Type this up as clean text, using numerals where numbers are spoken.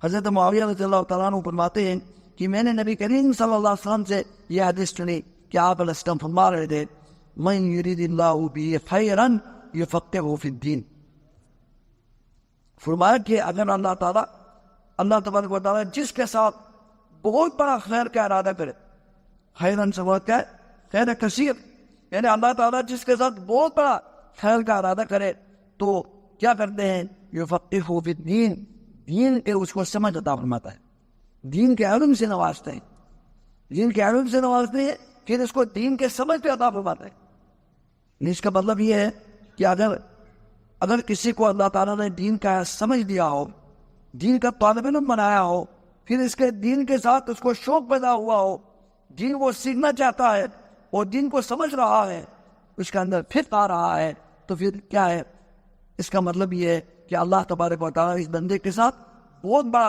حضرت معاویہ رضی اللہ تعالیٰ عنہ فرماتے ہیں کہ میں نے نبی کریم صلی اللہ علیہ وسلم سے یہ حدیث سنی کہ آپ علیہ السلام فرما رہے تھے من یرید اللہ بہ خیرا یفقہہ فی الدین. فرمایا کہ اگر اللہ تبارک و تعالیٰ جس کے ساتھ بہت بڑا خیر کا ارادہ کرے، خیرن سے بہت کیا ہے؟ خیر کثیر، یعنی اللہ تعالیٰ جس کے ساتھ بہت بڑا خیر کا ارادہ کرے تو کیا کرتے ہیں؟ یفقہہ فی الدین، دین کے اس کو سمجھ عطا فرماتا ہے، دین کے علم سے نوازتے ہیں، دین کے علم سے نوازتے ہیں، پھر اس کو دین کے سمجھ پہ عطا فرماتا ہے. اس کا مطلب یہ ہے کہ اگر کسی کو اللہ تعالیٰ نے دین کا سمجھ دیا ہو، دین کا طالب علم بنایا ہو، پھر اس کے دین کے ساتھ اس کو شوق پیدا ہوا ہو، دین کو سیکھنا چاہتا ہے اور دین کو سمجھ رہا ہے، اس کے اندر فکر آ رہا ہے، تو پھر کیا ہے؟ اس کا مطلب یہ ہے کہ اللہ تبارک و تعالیٰ اس بندے کے ساتھ بہت بڑا